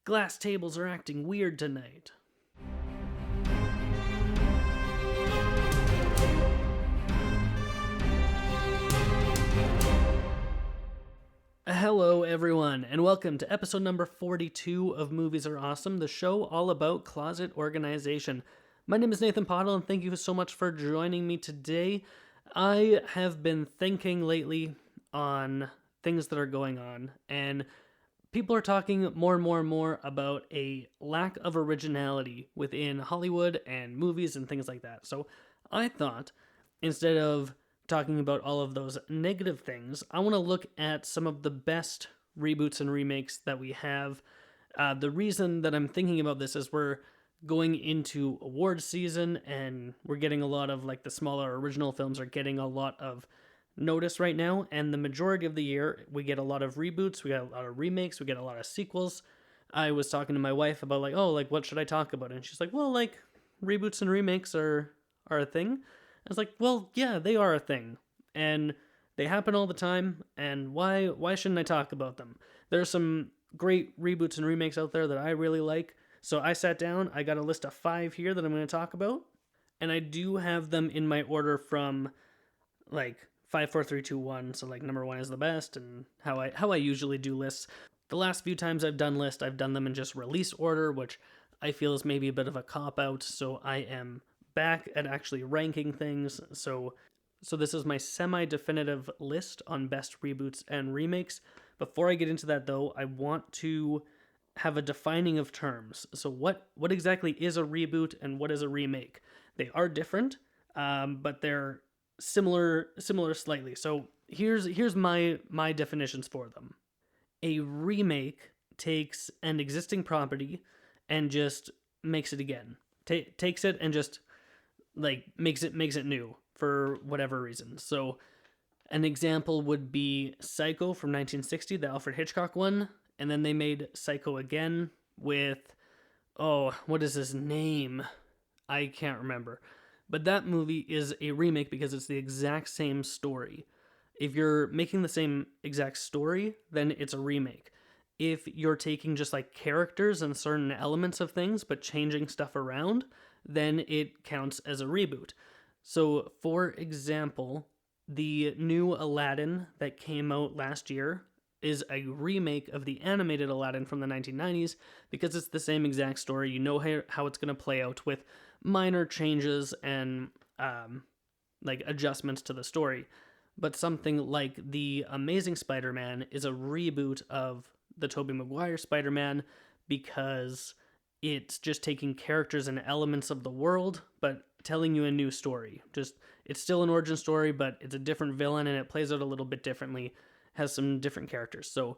Glass tables are acting weird tonight. Hello everyone, and welcome to episode number 42 of Movies Are Awesome, the show all about closet organization. My name is Nathan Pottle, and thank you so much for joining me today. I have been thinking lately on things that are going on, and people are talking more and more about a lack of originality within Hollywood and movies and things like that. So I thought, instead of talking about all of those negative things, I want to look at some of the best reboots and remakes that we have. The reason that I'm thinking about this is we're going into awards season, and we're getting a lot of, like, the smaller original films are getting a lot of notice right now, and the majority of the year we get a lot of reboots, we get a lot of remakes, we get a lot of sequels. I was talking to my wife about, like, what should I talk about? And she's like, well, like, reboots and remakes are a thing. I was like, well, yeah, they are a thing, and they happen all the time, and why shouldn't I talk about them? There's some great reboots and remakes out there that I really like, so I sat down, I got a list of 5 here that I'm going to talk about, and I do have them in my order from, like, 5, 4, 3, 2, 1, so, like, number 1 is the best, and how I usually do lists. The last few times I've done lists, I've done them in just release order, which I feel is maybe a bit of a cop-out, so I am back at actually ranking things. So this is my semi-definitive list on best reboots and remakes. Before I get into that, though, I want to have a defining of terms. So what exactly is a reboot and what is a remake? They are different, but they're similar slightly. So here's my definitions for them. A remake takes an existing property and just makes it again. Takes it and just, like, makes it new for whatever reason. So an example would be Psycho from 1960, the Alfred Hitchcock one, and then they made Psycho again with, what is his name? I can't remember. But that movie is a remake because it's the exact same story. If you're making the same exact story, then it's a remake. If you're taking just, like, characters and certain elements of things but changing stuff around, then it counts as a reboot. So, for example, the new Aladdin that came out last year is a remake of the animated Aladdin from the 1990s because it's the same exact story. You know how it's going to play out with minor changes and like adjustments to the story. But something like The Amazing Spider-Man is a reboot of the Tobey Maguire Spider-Man because it's just taking characters and elements of the world, but telling you a new story. It's still an origin story, but it's a different villain, and it plays out a little bit differently, has some different characters. So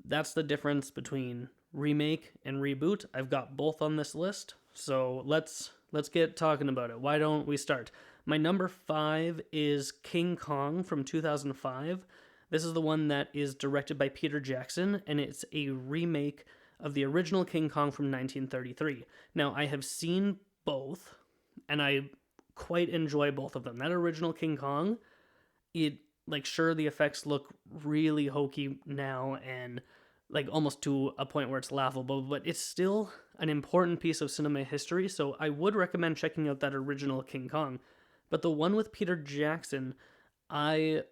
that's the difference between remake and reboot. I've got both on this list, so let's get talking about it. Why don't we start? My number 5 is King Kong from 2005. This is the one that is directed by Peter Jackson, and it's a remake of the original King Kong from 1933. Now, I have seen both, and I quite enjoy both of them. That original King Kong, sure, the effects look really hokey now, and, like, almost to a point where it's laughable, but it's still an important piece of cinema history, so I would recommend checking out that original King Kong. But the one with Peter Jackson, I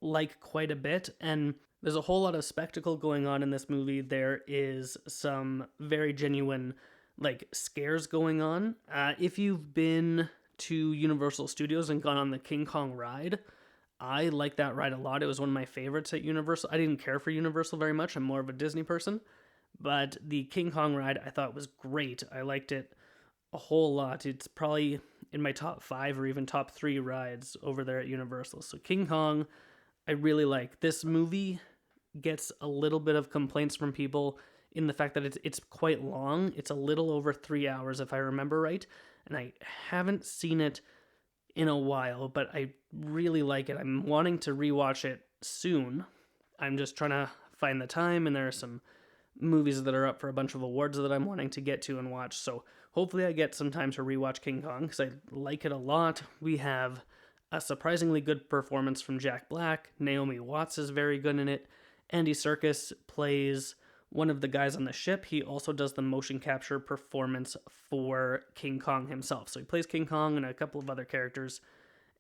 like quite a bit, and there's a whole lot of spectacle going on in this movie. There is some very genuine, like, scares going on. If you've been to Universal Studios and gone on the King Kong ride, I like that ride a lot. It was one of my favorites at Universal. I didn't care for Universal very much. I'm more of a Disney person. But the King Kong ride I thought was great. I liked it a whole lot. It's probably in my top 5 or even top 3 rides over there at Universal. So King Kong, I really like. This movie gets a little bit of complaints from people in the fact that it's quite long. It's a little over 3 hours, if I remember right. And I haven't seen it in a while, but I really like it. I'm wanting to rewatch it soon. I'm just trying to find the time, and there are some movies that are up for a bunch of awards that I'm wanting to get to and watch. So hopefully I get some time to rewatch King Kong because I like it a lot. We have a surprisingly good performance from Jack Black. Naomi Watts is very good in it. Andy Serkis plays one of the guys on the ship, he also does the motion capture performance for King Kong himself. So he plays King Kong and a couple of other characters.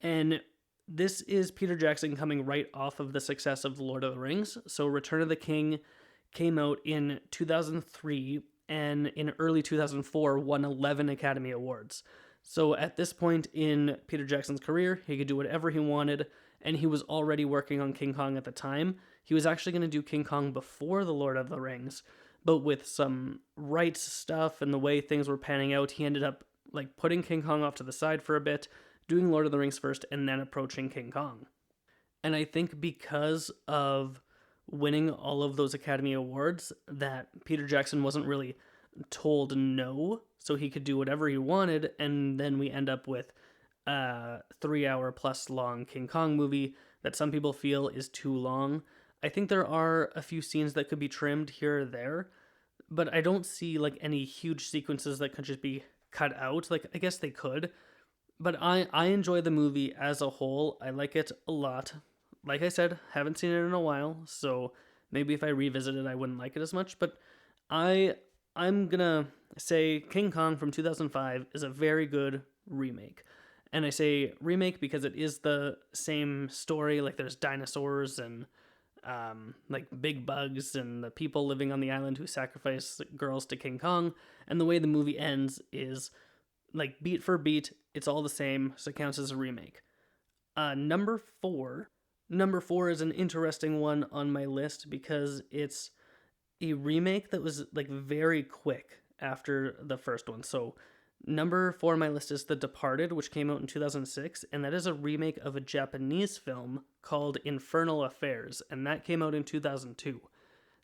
And this is Peter Jackson coming right off of the success of The Lord of the Rings. So Return of the King came out in 2003 and in early 2004 won 11 Academy Awards. So at this point in Peter Jackson's career, he could do whatever he wanted, and he was already working on King Kong at the time. He was actually going to do King Kong before The Lord of the Rings, but with some rights stuff and the way things were panning out, he ended up like putting King Kong off to the side for a bit, doing Lord of the Rings first, and then approaching King Kong. And I think because of winning all of those Academy Awards, that Peter Jackson wasn't really told no, so he could do whatever he wanted, and then we end up with a 3-hour plus long King Kong movie that some people feel is too long. I think there are a few scenes that could be trimmed here or there, but I don't see like any huge sequences that could just be cut out. Like, I guess they could, but I enjoy the movie as a whole. I like it a lot. Like I said, haven't seen it in a while, so maybe if I revisit it, I wouldn't like it as much, but I'm gonna say King Kong from 2005 is a very good remake. And I say remake because it is the same story. Like, there's dinosaurs and like big bugs and the people living on the island who sacrifice girls to King Kong. And the way the movie ends is like beat for beat, it's all the same, so it counts as a remake. Number four is an interesting one on my list because it's a remake that was like very quick after the first one. So number 4 on my list is The Departed, which came out in 2006, and that is a remake of a Japanese film called Infernal Affairs, and that came out in 2002.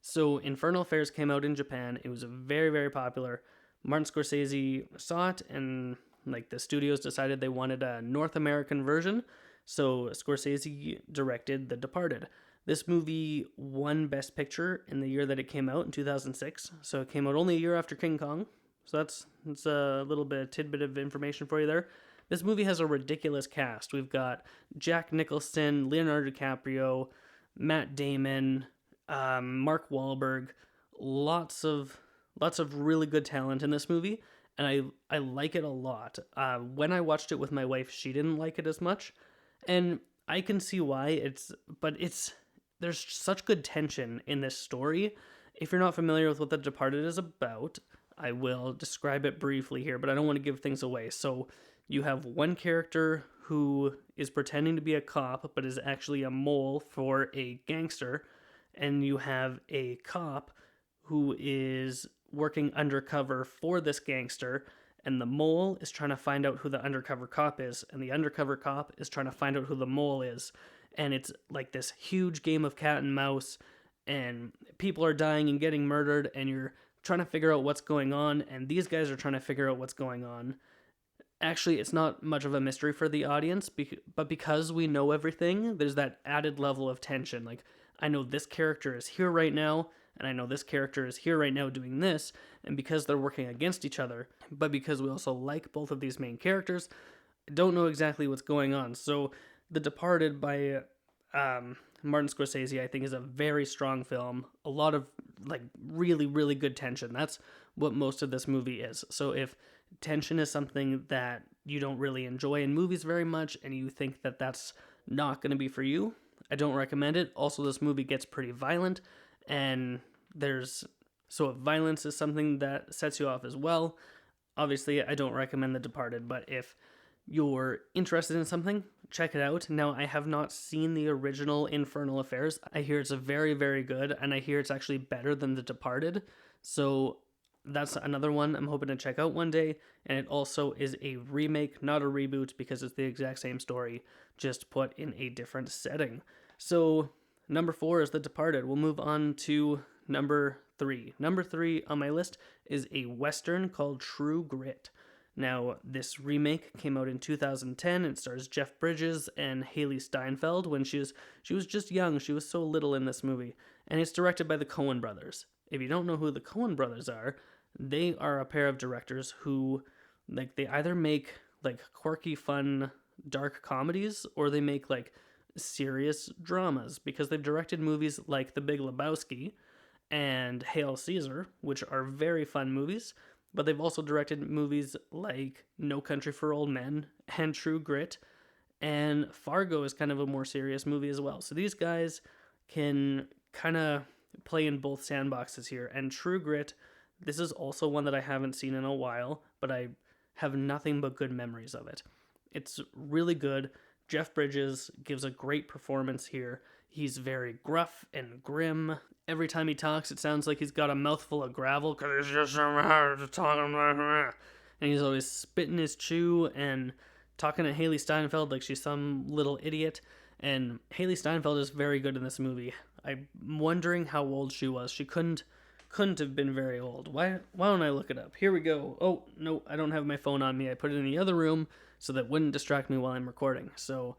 So Infernal Affairs came out in Japan. It was very, very popular. Martin Scorsese saw it, and like the studios decided they wanted a North American version, so Scorsese directed The Departed. This movie won Best Picture in the year that it came out, in 2006. So it came out only a year after King Kong. So that's a little bit of tidbit of information for you there. This movie has a ridiculous cast. We've got Jack Nicholson, Leonardo DiCaprio, Matt Damon, Mark Wahlberg. Lots of really good talent in this movie, and I like it a lot. When I watched it with my wife, she didn't like it as much, and I can see why. There's such good tension in this story. If you're not familiar with what The Departed is about, I will describe it briefly here, but I don't want to give things away. So you have one character who is pretending to be a cop, but is actually a mole for a gangster, and you have a cop who is working undercover for this gangster, and the mole is trying to find out who the undercover cop is, and the undercover cop is trying to find out who the mole is. And it's like this huge game of cat and mouse, and people are dying and getting murdered, and you're trying to figure out what's going on, and these guys are trying to figure out what's going on. Actually, it's not much of a mystery for the audience, but because we know everything, there's that added level of tension. Like, I know this character is here right now, and I know this character is here right now doing this, and because they're working against each other, but because we also like both of these main characters, I don't know exactly what's going on. So The Departed by Martin Scorsese, I think, is a very strong film. A lot of like really, really good tension. That's what most of this movie is. So if tension is something that you don't really enjoy in movies very much, and you think that that's not going to be for you, I don't recommend it. Also, this movie gets pretty violent, and so if violence is something that sets you off as well, obviously I don't recommend The Departed, but if you're interested in something, check it out. Now, I have not seen the original Infernal Affairs. I hear it's very, very good, and I hear it's actually better than The Departed. So that's another one I'm hoping to check out one day. And it also is a remake, not a reboot, because it's the exact same story, just put in a different setting. So number 4 is The Departed. We'll move on to number 3. Number 3 on my list is a Western called True Grit. Now, this remake came out in 2010. It stars Jeff Bridges and Haley Steinfeld when she was just young. She was so little in this movie. And it's directed by the Coen brothers. If you don't know who the Coen brothers are, they are a pair of directors who, like, they either make like quirky, fun, dark comedies, or they make like serious dramas, because they've directed movies like The Big Lebowski, and Hail Caesar, which are very fun movies, but they've also directed movies like No Country for Old Men and True Grit, and Fargo is kind of a more serious movie as well. So these guys can kind of play in both sandboxes here. And True Grit, this is also one that I haven't seen in a while, but I have nothing but good memories of it. It's really good. Jeff Bridges gives a great performance here. He's very gruff and grim. Every time he talks, it sounds like he's got a mouthful of gravel because he's just so hard to talk about. And he's always spitting his chew and talking to Haley Steinfeld like she's some little idiot. And Haley Steinfeld is very good in this movie. I'm wondering how old she was. She couldn't have been very old. Why don't I look it up? Here we go. Oh, no, I don't have my phone on me. I put it in the other room so that wouldn't distract me while I'm recording. So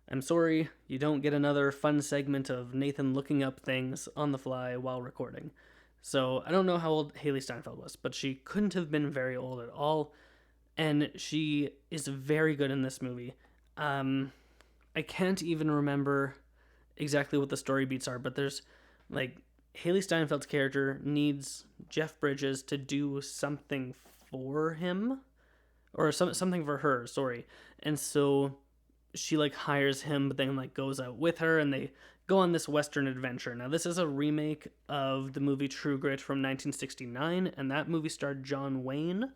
I'm sorry, you don't get another fun segment of Nathan looking up things on the fly while recording. So I don't know how old Haley Steinfeld was, but she couldn't have been very old at all. And she is very good in this movie. I can't even remember exactly what the story beats are, but there's like Haley Steinfeld's character needs Jeff Bridges to do something for him, or something for her, sorry. And so she like hires him, but then like goes out with her, and they go on this Western adventure. Now this is a remake of the movie True Grit from 1969, and that movie starred John Wayne.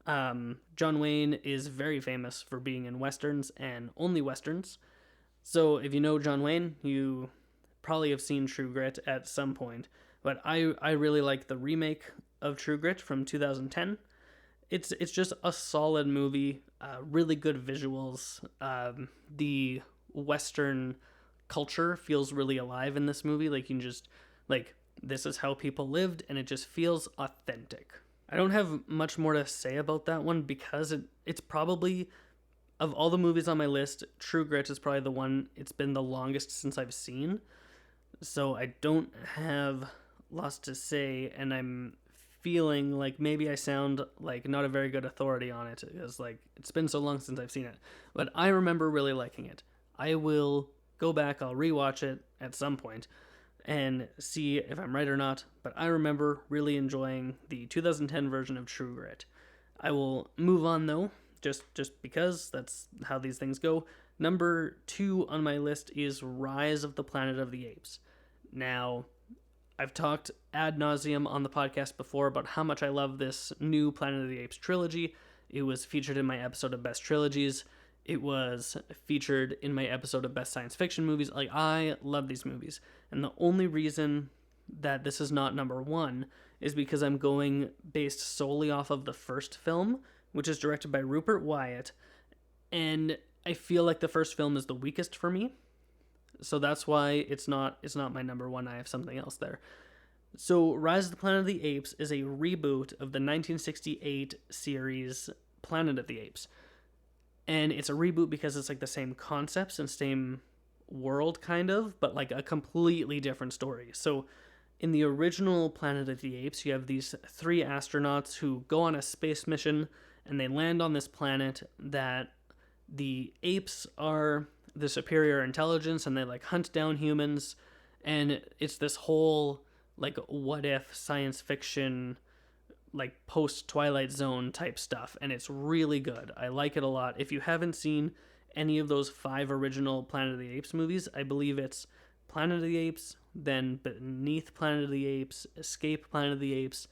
John Wayne is very famous for being in Westerns and only Westerns. So if you know John Wayne, you probably have seen True Grit at some point. But I really like the remake of True Grit from 2010. It's just a solid movie, really good visuals. The Western culture feels really alive in this movie. Like you can just like this is how people lived, and it just feels authentic. I don't have much more to say about that one because it's probably, of all the movies on my list, True Grit is probably the one it's been the longest since I've seen. So I don't have lots to say, and I'm feeling like maybe I sound like not a very good authority on it because like it's been so long since I've seen it. But I remember really liking it. I will go back, I'll rewatch it at some point and see if I'm right or not, but I remember really enjoying the 2010 version of True Grit. I will move on though, just because that's how these things go. Number 2 on my list is Rise of the Planet of the Apes. Now, I've talked ad nauseum on the podcast before about how much I love this new Planet of the Apes trilogy. It was featured in my episode of Best Trilogies. It was featured in my episode of Best Science Fiction Movies. Like, I love these movies. And the only reason that this is not number 1 is because I'm going based solely off of the first film, which is directed by Rupert Wyatt. And I feel like the first film is the weakest for me. So that's why it's not my number 1. I have something else there. So Rise of the Planet of the Apes is a reboot of the 1968 series Planet of the Apes. And it's a reboot because it's like the same concepts and same world kind of, but like a completely different story. So in the original Planet of the Apes, you have these 3 astronauts who go on a space mission and they land on this planet that the apes are the superior intelligence and they like hunt down humans, and it's this whole like what if science fiction like post Twilight Zone type stuff, and it's really good. I like it a lot. If you haven't seen any of those 5 original Planet of the Apes movies, I believe it's Planet of the Apes, then Beneath Planet of the Apes, Escape Planet of the Apes,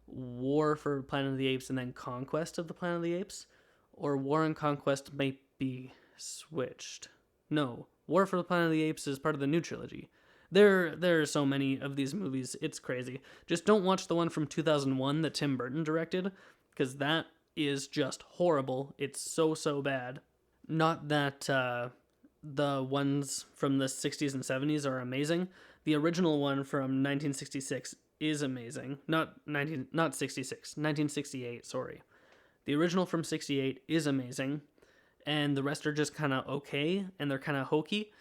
War for Planet of the Apes, and then Conquest of the Planet of the Apes, or War and Conquest might be switched. No, War for the Planet of the Apes is part of the new trilogy. There are so many of these movies, it's crazy. Just don't watch the one from 2001 that Tim Burton directed, because that is just horrible. It's so bad. Not that the ones from the 60s and 70s are amazing. The original one from 1966 is amazing. Not 66, 1968, sorry. The original from 68 is amazing, and the rest are just kind of okay, and they're kind of hokey.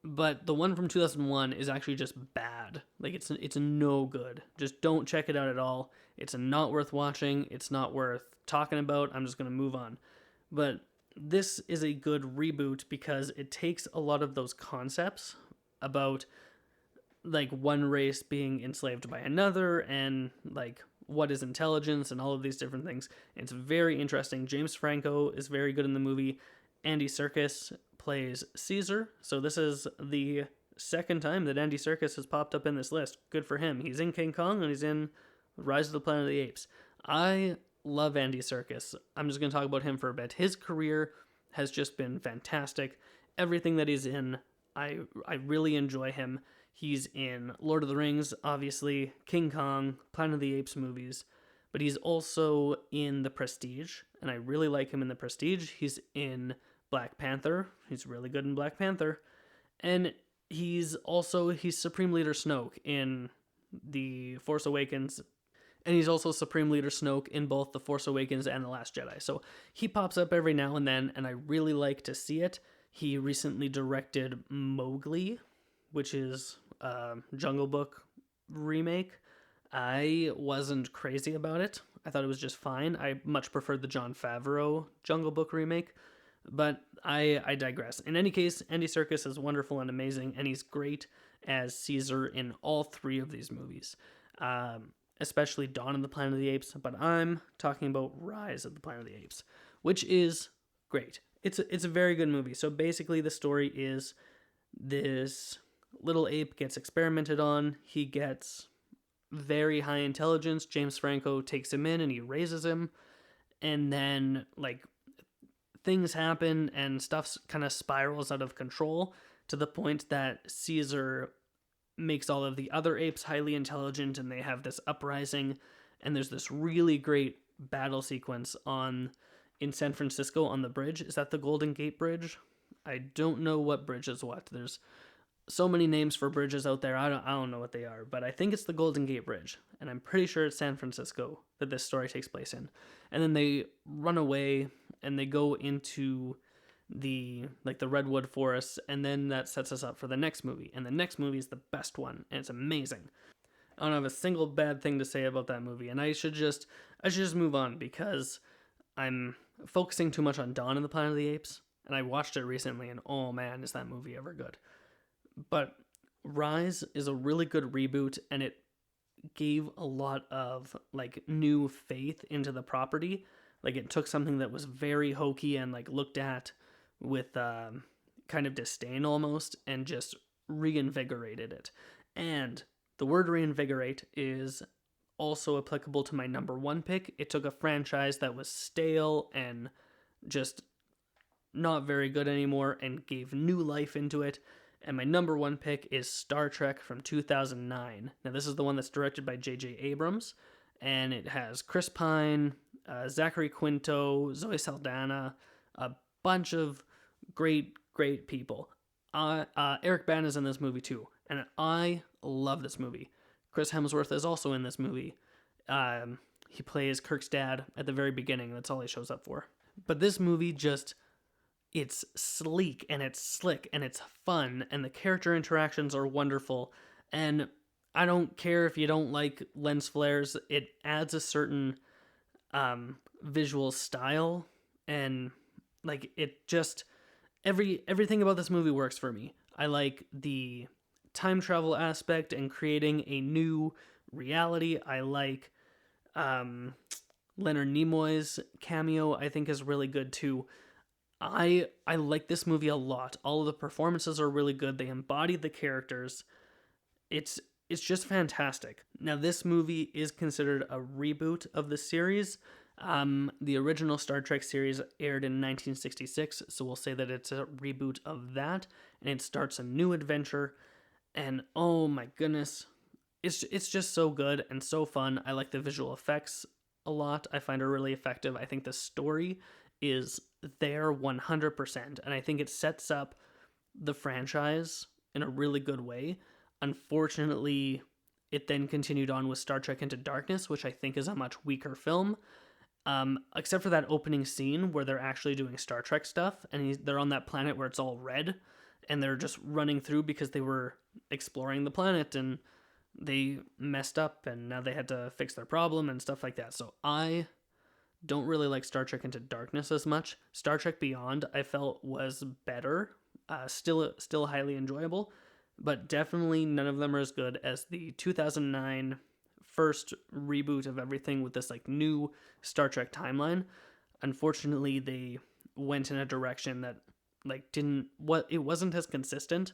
But the one from 2001 is actually just bad. Like, it's no good. Just don't check it out at all. It's not worth watching. It's not worth talking about. I'm just going to move on. But this is a good reboot because it takes a lot of those concepts about like one race being enslaved by another, and like what is intelligence and all of these different things. It's very interesting. James Franco is very good in the movie. Andy Serkis plays Caesar. So this is the second time that Andy Serkis has popped up in this list. Good for him. He's in King Kong and he's in Rise of the Planet of the Apes. I love Andy Serkis. I'm just going to talk about him for a bit. His career has just been fantastic. Everything that he's in, I really enjoy him. He's in Lord of the Rings, obviously, King Kong, Planet of the Apes movies, but he's also in The Prestige, and I really like him in The Prestige. He's in Black Panther. He's really good in Black Panther. And he's Supreme Leader Snoke in The Force Awakens, and he's also Supreme Leader Snoke in both The Force Awakens and The Last Jedi. So he pops up every now and then, and I really like to see it. He recently directed Mowgli, which is a Jungle Book remake. I wasn't crazy about it. I thought it was just fine. I much preferred the Jon Favreau Jungle Book remake, but I digress. In any case, Andy Serkis is wonderful and amazing, and he's great as Caesar in all three of these movies, especially Dawn of the Planet of the Apes, but I'm talking about Rise of the Planet of the Apes, which is great. It's a very good movie. So basically the story is this little ape gets experimented on. He gets very high intelligence. James Franco takes him in and he raises him. And then, like, things happen and stuff kind of spirals out of control to the point that Caesar makes all of the other apes highly intelligent, and they have this uprising. And there's this really great battle sequence in San Francisco on the bridge. Is that the Golden Gate Bridge? I don't know what bridge is what. There's so many names for bridges out there. I don't know what they are, but I think it's the Golden Gate Bridge, and I'm pretty sure it's San Francisco that this story takes place in. And then they run away and they go into the redwood forests, and then that sets us up for the next movie. And the next movie is the best one, and it's amazing. I don't have a single bad thing to say about that movie, and I should just move on because I'm focusing too much on Dawn of the Planet of the Apes, and I watched it recently, and oh man, is that movie ever good. But Rise is a really good reboot, and it gave a lot of like new faith into the property. Like, it took something that was very hokey and like looked at with kind of disdain almost, and just reinvigorated it. And the word reinvigorate is also applicable to my number one pick. It took a franchise that was stale and just not very good anymore and gave new life into it. And my number one pick is Star Trek from 2009. Now, this is the one that's directed by J.J. Abrams, and it has Chris Pine, Zachary Quinto, Zoe Saldana, a bunch of great people. Eric Bana is in this movie too, and I love this movie. Chris Hemsworth is also in this movie. He plays Kirk's dad at the very beginning. That's all he shows up for. But this movie it's sleek and it's slick and it's fun, and the character interactions are wonderful. And I don't care if you don't like lens flares. It adds a certain visual style, and like it just everything about this movie works for me. I like the time travel aspect and creating a new reality. I like Leonard Nimoy's cameo, I think, is really good too. I like this movie a lot. All of the performances are really good. They embody the characters. It's just fantastic. Now, this movie is considered a reboot of the series. The original Star Trek series aired in 1966, so we'll say that it's a reboot of that, and it starts a new adventure. And oh my goodness, it's just so good and so fun. I like the visual effects a lot. I find it really effective. I think the story is there 100%, and I think it sets up the franchise in a really good way. Unfortunately, it then continued on with Star Trek Into Darkness, which I think is a much weaker film, except for that opening scene where they're actually doing Star Trek stuff, and they're on that planet where it's all red, and they're just running through because they were exploring the planet, and they messed up, and now they had to fix their problem and stuff like that. So I don't really like Star Trek Into Darkness as much. Star Trek Beyond, I felt, was better, still highly enjoyable, but definitely none of them are as good as the 2009 first reboot of everything with this like new Star Trek timeline. Unfortunately, they went in a direction that like didn't what it wasn't as consistent,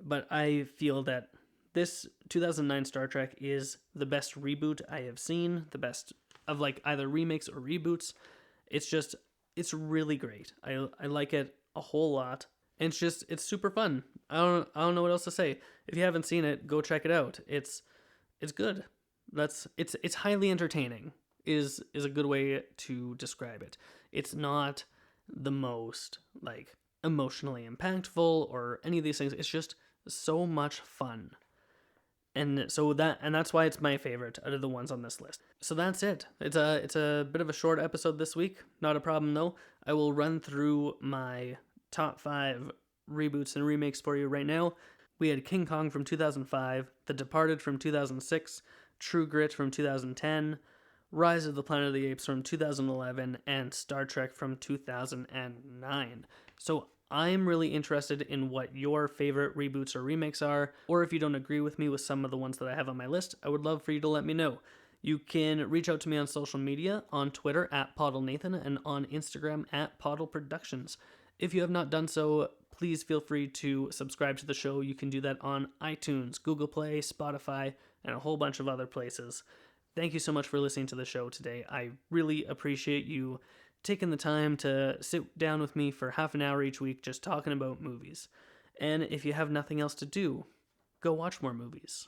but I feel that this 2009 Star Trek is the best reboot I have seen, the best of like either remakes or reboots. It's really great. I like it a whole lot. And it's super fun. I don't know what else to say. If you haven't seen it, go check it out. It's good. It's highly entertaining is a good way to describe it. It's not the most like emotionally impactful or any of these things. It's just so much fun. And that's why it's my favorite out of the ones on this list. So that's it. It's a bit of a short episode this week. Not a problem though. I will run through my top 5 reboots and remakes for you right now. We had King Kong from 2005, The Departed from 2006, True Grit from 2010, Rise of the Planet of the Apes from 2011, and Star Trek from 2009. So I'm really interested in what your favorite reboots or remakes are, or if you don't agree with me with some of the ones that I have on my list, I would love for you to let me know. You can reach out to me on social media, on Twitter at PoddleNathan, and on Instagram at Poddle Productions. If you have not done so, please feel free to subscribe to the show. You can do that on iTunes, Google Play, Spotify, and a whole bunch of other places. Thank you so much for listening to the show today. I really appreciate you taking the time to sit down with me for half an hour each week just talking about movies. And if you have nothing else to do, go watch more movies.